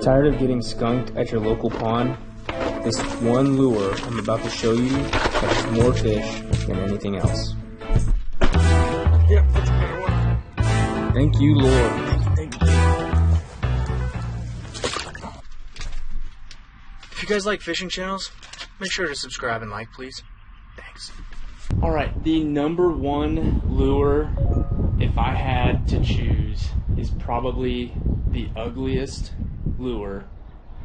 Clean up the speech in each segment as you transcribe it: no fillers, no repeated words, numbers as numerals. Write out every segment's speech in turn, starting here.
Tired of getting skunked at your local pond? This one lure I'm about to show you catches more fish than anything else. Yeah, that's a better one. Thank you, Lord. Thank you. If you guys like fishing channels, make sure to subscribe and like, please. Thanks. All right, the number one lure, if I had to choose, is probably the ugliest lure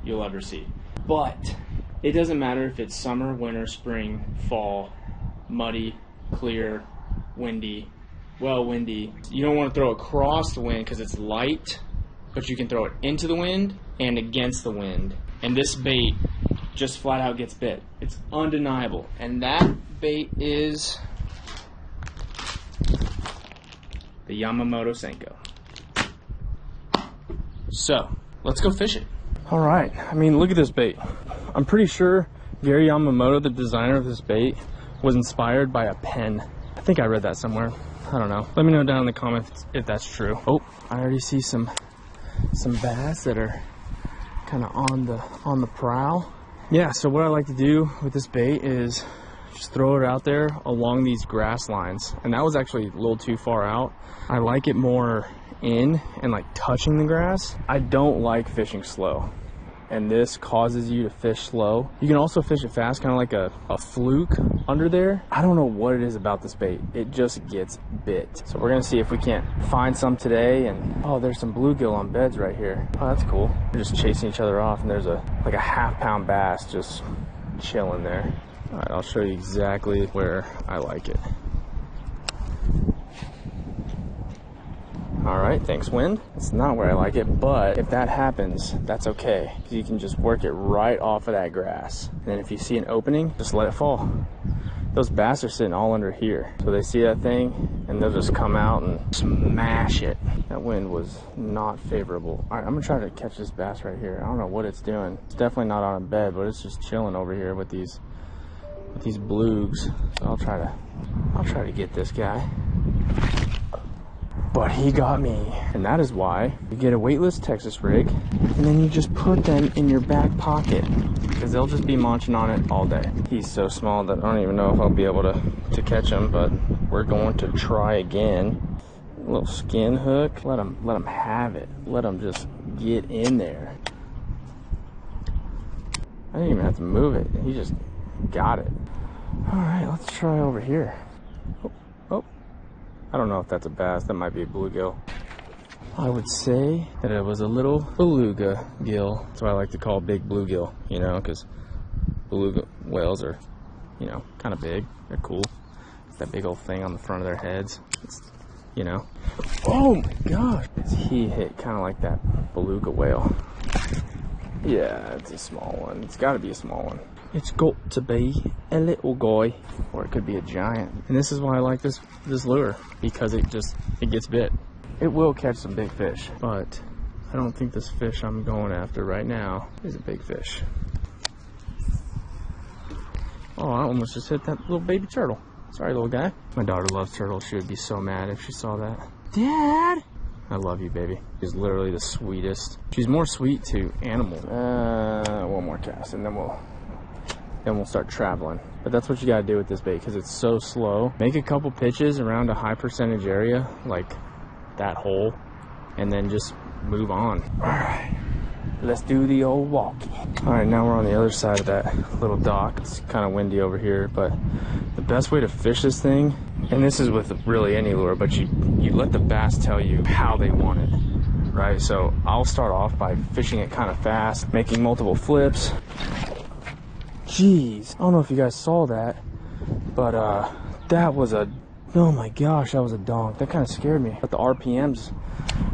you'll ever see. But it doesn't matter if it's summer, winter, spring, fall, muddy, clear, windy. Well, windy. You don't want to throw it across the wind because it's light, but you can throw it into the wind and against the wind. And this bait just flat out gets bit. It's undeniable. And that bait is the Yamamoto Senko. So, let's go fish it. All right, I mean, look at this bait. I'm pretty sure Gary Yamamoto, the designer of this bait, was inspired by a pen. I think I read that somewhere. I don't know. Let me know down in the comments if that's true. Oh, I already see some bass that are kind of on the prowl. Yeah, so what I like to do with this bait is just throw it out there along these grass lines. And that was actually a little too far out. I like it more in and like touching the grass. I don't like fishing slow, and this causes you to fish slow. You can also fish it fast, kind of like a fluke under there. I don't know what it is about this bait. It just gets bit. So we're gonna see if we can't find some today. And oh, there's some bluegill on beds right here. Oh, that's cool. They're just chasing each other off, and there's like a half-pound bass just chilling there. All right, I'll show you exactly where I like it. All right, thanks, wind. It's not where I like it, but if that happens, that's okay. You can just work it right off of that grass. And then if you see an opening, just let it fall. Those bass are sitting all under here. So they see that thing, and they'll just come out and smash it. That wind was not favorable. All right, I'm gonna try to catch this bass right here. I don't know what it's doing. It's definitely not on a bed, but it's just chilling over here with these blues. So I'll try to get this guy. But he got me, and that is why you get a weightless Texas rig, and then you just put them in your back pocket, because they'll just be munching on it all day. He's so small that I don't even know if I'll be able to catch him, but we're going to try again. A little skin hook. Let him have it. Let him just get in there. I didn't even have to move it. He just got it. All right, let's try over here. Oh. I don't know if that's a bass. That might be a bluegill. I would say that it was a little beluga gill. That's what I like to call big bluegill, you know, because beluga whales are, you know, kind of big. They're cool. It's that big old thing on the front of their heads. It's, you know. Oh my gosh. He hit kind of like that beluga whale. Yeah, it's a small one. It's got to be a small one. It's got to be a little guy, or it could be a giant. And this is why I like this lure, because it gets bit. It will catch some big fish, but I don't think this fish I'm going after right now is a big fish. Oh, I almost just hit that little baby turtle. Sorry, little guy. My daughter loves turtles. She would be so mad if she saw that. Dad! I love you, baby. She's literally the sweetest. She's more sweet to animals. One more cast, and then we'll start traveling. But that's what you gotta do with this bait, because it's so slow. Make a couple pitches around a high percentage area, like that hole, and then just move on. All right, let's do the old walkie. All right, now we're on the other side of that little dock. It's kind of windy over here, but the best way to fish this thing, and this is with really any lure, but you let the bass tell you how they want it, right? So I'll start off by fishing it kind of fast, making multiple flips. Jeez, I don't know if you guys saw that, but that was oh my gosh, that was a donk. That kind of scared me. But the RPMs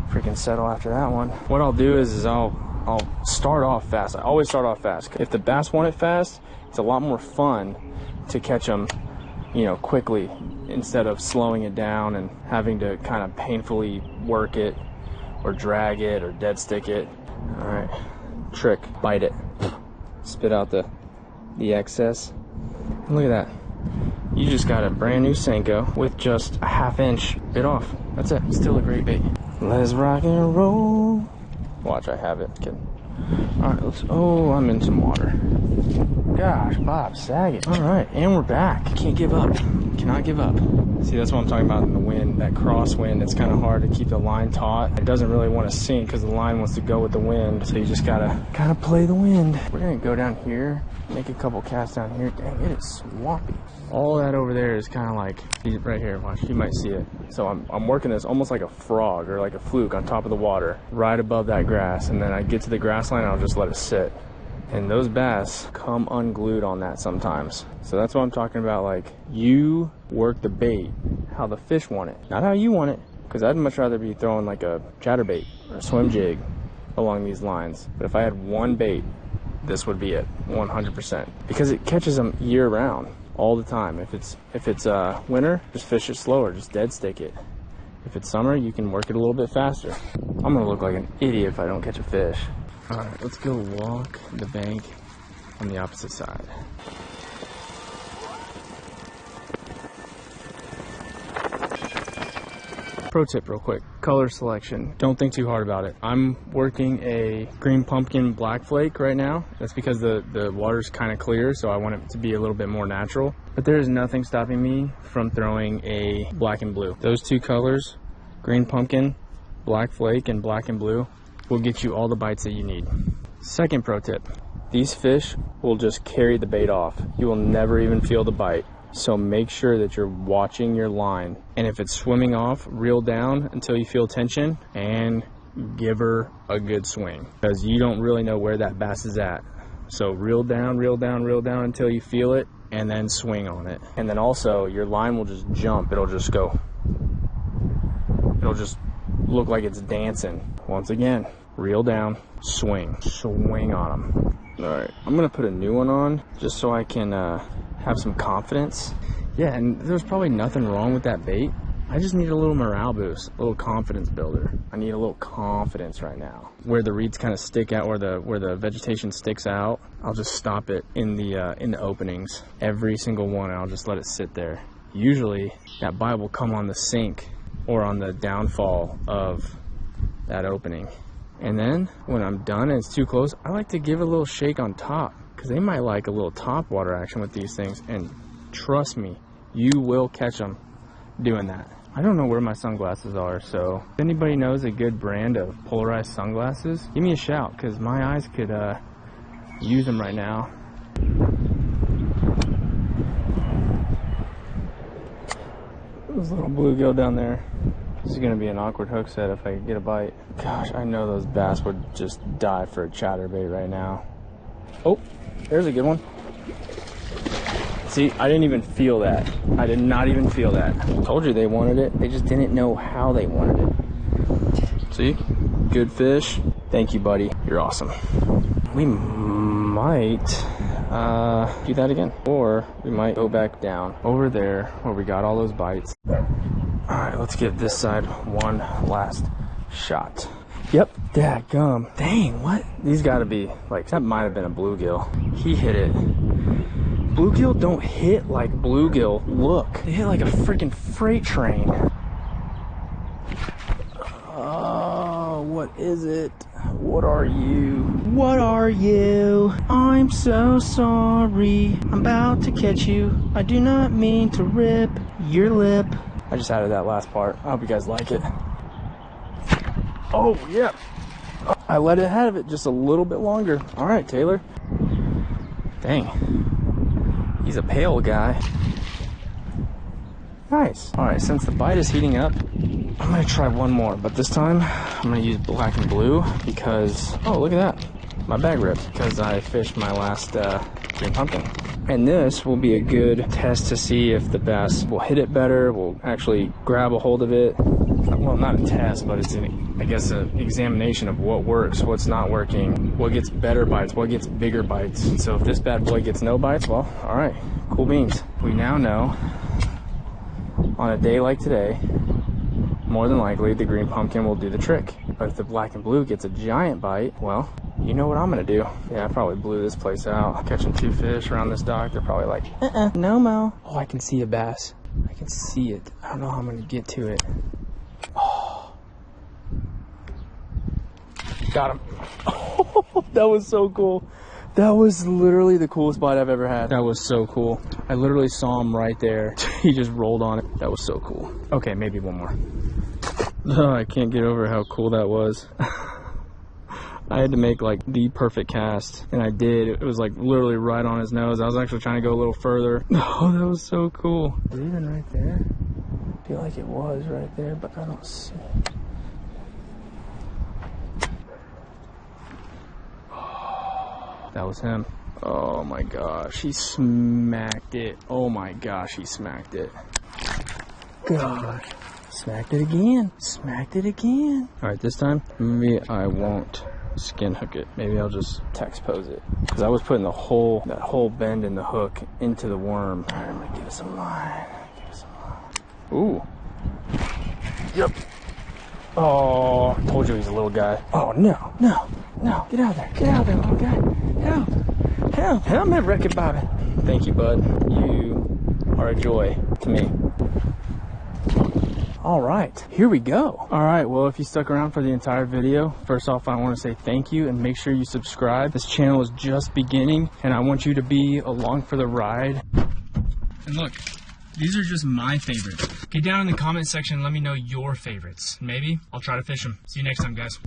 freaking settle after that one. What I'll do is I'll start off fast. I always start off fast. If the bass want it fast, it's a lot more fun to catch them, you know, quickly, instead of slowing it down and having to kind of painfully work it or drag it or dead stick it. All right, trick, bite it, spit out the excess. And look at that. You just got a brand new Senko with just a ½ inch bit off. That's it. Still a great bait. Let's rock and roll. Watch, I have it. Kidding. All right, oh, I'm in some water. Gosh, Bob, sag it. All right, and we're back. Can't give up. Cannot give up. See, that's what I'm talking about in the wind, that crosswind. It's kind of hard to keep the line taut. It doesn't really want to sink because the line wants to go with the wind. So you just gotta kind of play the wind. We're gonna go down here, make a couple casts down here. Dang, it is swampy. All that over there is kind of like, right here, watch, you might see it. So I'm working this almost like a frog or like a fluke on top of the water, right above that grass. And then I get to the grass line, I'll just let it sit. And those bass come unglued on that sometimes. So that's what I'm talking about. Like, you work the bait how the fish want it, not how you want it. Because I'd much rather be throwing like a chatterbait or a swim jig along these lines. But if I had one bait, this would be it, 100%. Because it catches them year round, all the time. If it's winter, just fish it slower, just dead stick it. If it's summer, you can work it a little bit faster. I'm gonna look like an idiot if I don't catch a fish. All right, let's go walk the bank on the opposite side. Pro tip real quick, color selection. Don't think too hard about it. I'm working a green pumpkin black flake right now. That's because the water's kind of clear, so I want it to be a little bit more natural. But there is nothing stopping me from throwing a black and blue. Those two colors, green pumpkin, black flake, and black and blue, will get you all the bites that you need. Second pro tip, these fish will just carry the bait off. You will never even feel the bite. So make sure that you're watching your line. And if it's swimming off, reel down until you feel tension and give her a good swing. Because you don't really know where that bass is at. So reel down, reel down, reel down until you feel it and then swing on it. And then also your line will just jump. It'll just go. It'll just look like it's dancing. Once again, reel down, swing on them. All right, I'm gonna put a new one on just so I can have some confidence. Yeah, and there's probably nothing wrong with that bait. I just need a little morale boost, a little confidence builder. I need a little confidence right now. Where the reeds kind of stick out, where the vegetation sticks out, I'll just stop it in the openings. Every single one, and I'll just let it sit there. Usually, that bite will come on the sink or on the downfall of that opening. And then when I'm done and it's too close, I like to give it a little shake on top because they might like a little top water action with these things. And trust me, you will catch them doing that. I don't know where my sunglasses are, so if anybody knows a good brand of polarized sunglasses, give me a shout because my eyes could use them right now. There's a little bluegill down there. This is gonna be an awkward hook set if I get a bite. Gosh, I know those bass would just die for a chatterbait right now. Oh, there's a good one. See, I didn't even feel that. I did not even feel that. I told you they wanted it. They just didn't know how they wanted it. See, good fish. Thank you, buddy. You're awesome. We might do that again, or we might go back down over there where we got all those bites. All right, let's give this side one last shot. Yep, dadgum. Dang, what? These gotta be, like, that might have been a bluegill. He hit it. Bluegill don't hit like bluegill look. They hit like a freaking freight train. Oh, what is it? What are you? What are you? I'm so sorry. I'm about to catch you. I do not mean to rip your lip. I just added that last part. I hope you guys like it. Oh, yeah. I let it have it just a little bit longer. All right, Taylor. Dang. He's a pale guy. Nice. All right, since the bite is heating up, I'm gonna try one more, but this time I'm gonna use black and blue because, oh, look at that. My bag ripped because I fished my last green pumpkin. And this will be a good test to see if the bass will hit it better, will actually grab a hold of it. Well, not a test, but it's, I guess, an examination of what works, what's not working, what gets better bites, what gets bigger bites. So if this bad boy gets no bites, well, all right, cool beans. We now know on a day like today, more than likely the green pumpkin will do the trick. But if the black and blue gets a giant bite, well, you know what I'm gonna do. Yeah, I probably blew this place out. Catching 2 fish around this dock, they're probably like, no mo. Oh, I can see a bass. I can see it. I don't know how I'm gonna get to it. Oh. Got him. Oh. That was so cool. That was literally the coolest bite I've ever had. That was so cool. I literally saw him right there. He just rolled on it. That was so cool. Okay, maybe one more. Oh, I can't get over how cool that was. I had to make like the perfect cast, and I did. It was like literally right on his nose. I was actually trying to go a little further. Oh, that was so cool. Is it even right there? I feel like it was right there, but I don't see it. That was him. Oh my gosh, he smacked it. Oh my gosh, he smacked it. Gosh, smacked it again. Smacked it again. All right, this time, maybe I won't skin hook it. Maybe I'll just text pose it. Because I was putting that whole bend in the hook into the worm. All right, I'm gonna give it some line. Ooh. Yep. Oh, I told you he's a little guy. Oh, no. Get out there. Get out there, little guy. Help. Help me, Wreck-It Bobby. Thank you, bud. You are a joy to me. All right, here we go. All right, well, if you stuck around for the entire video, first off, I want to say thank you and make sure you subscribe. This channel is just beginning, and I want you to be along for the ride. And look, these are just my favorites. Get down in the comment section and let me know your favorites. Maybe I'll try to fish them. See you next time, guys.